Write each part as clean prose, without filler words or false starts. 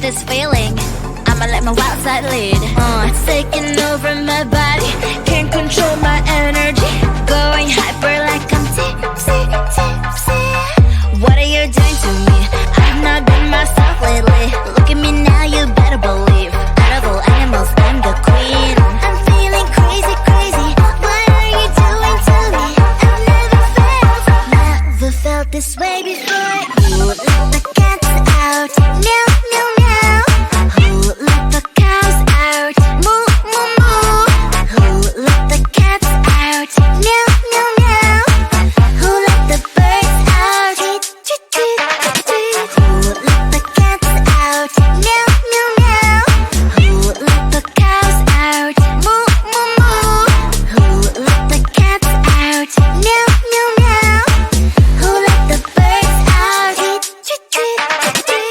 this feeling. I'ma let my wild side lead. It's taking over my body, can't control my energy. Going hyper like I'm tipsy, tipsy. What are you doing to me? I've not been myself lately. Look at me now, you better believe. Out of all animals, I'm the queen. I'm feeling crazy, crazy. What are you doing to me? I've never felt this way before. Who let the cats out? Meow, meow, meow. Who let the cows out? Moo, moo, moo. Who let the cats out? Meow, meow, meow. Who let the birds out? Tweet, tweet, tweet, tweet. Who let the cats out? Meow, meow, meow. Who let the cows out? Moo, moo, moo. Who let the cats out? Meow, meow, meow. Who let the birds out? Tweet, tweet, tweet, tweet.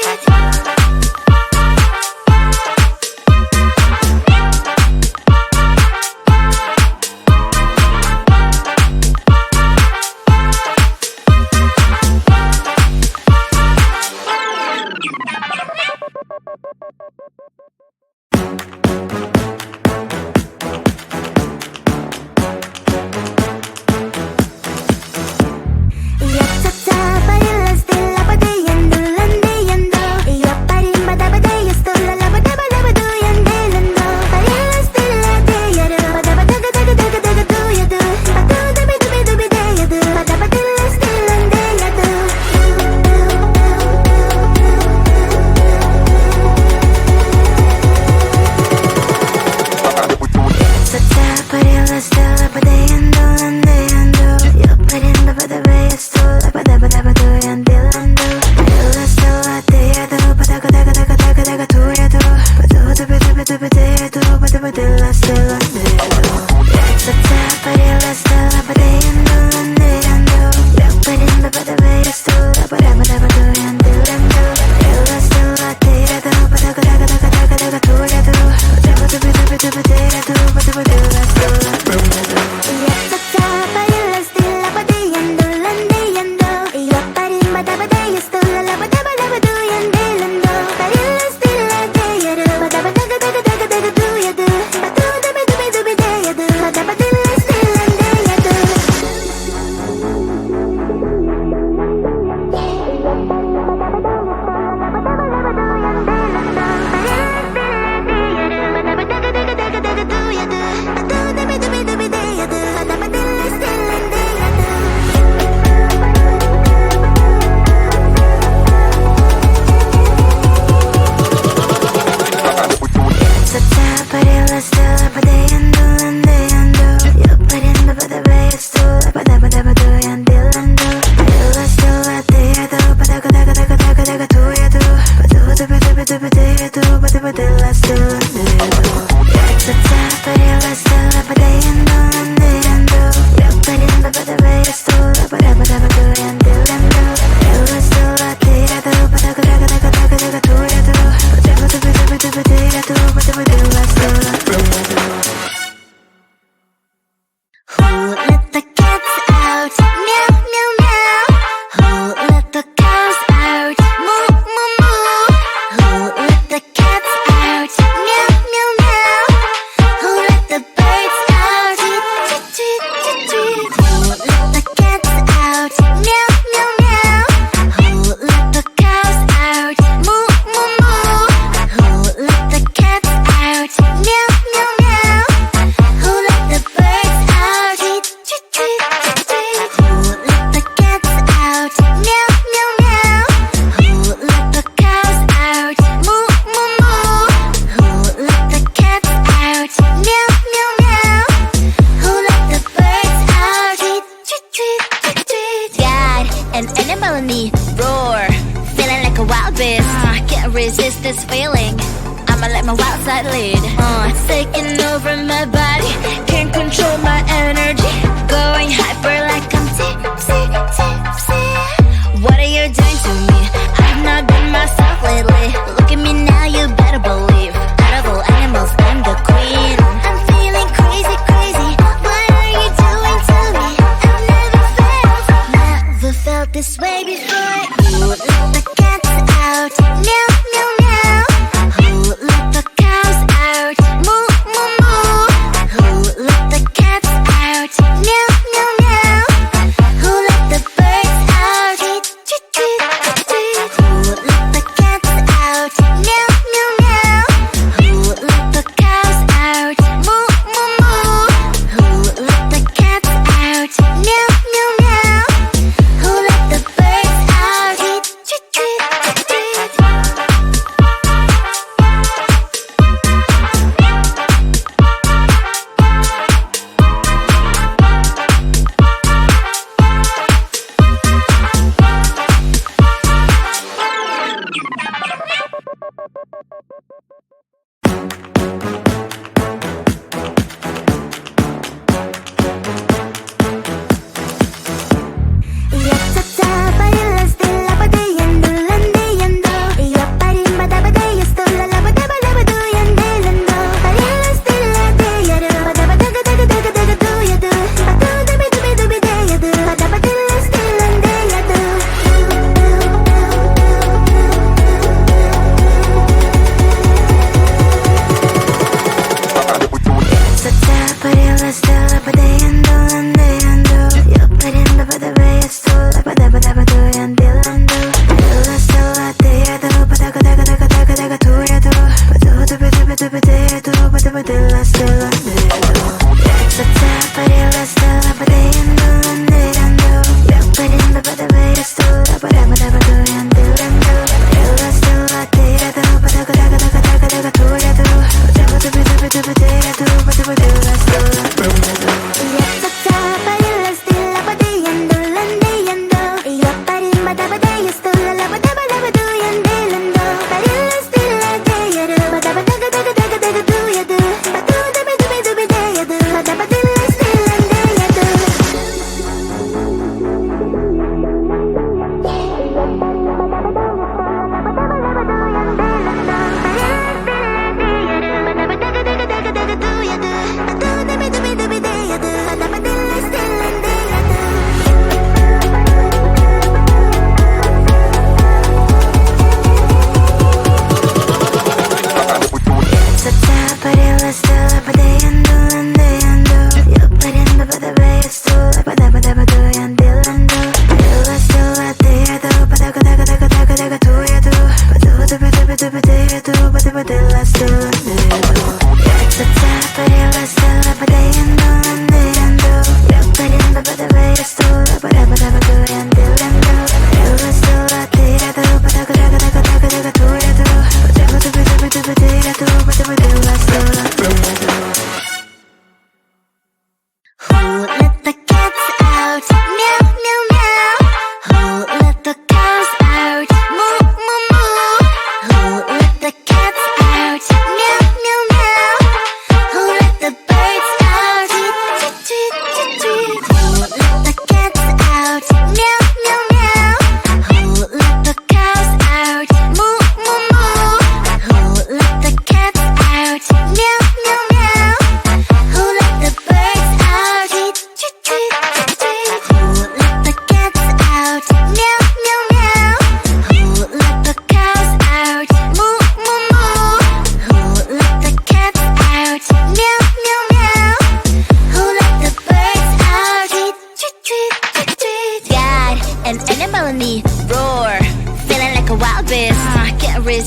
resist this feeling. I'ma let my wild side lead. It's taking over my body, can't control my energy. Going hyper like I'm tipsy, tipsy. What are you doing to me? I've not been myself lately. Look at me now, you better believe. Out of all animals, I'm the queen. I'm feeling crazy, crazy. What are you doing to me? I've never felt this way before. Ooh, let the cats out. Meow, meow, meow.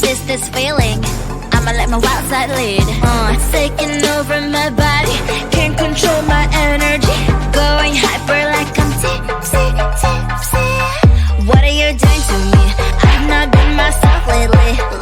resist this feeling. I'ma let my wild side lead. It's taking over my body, can't control my energy. Going hyper like I'm tipsy, tipsy. What are you doing to me? I've not been myself lately.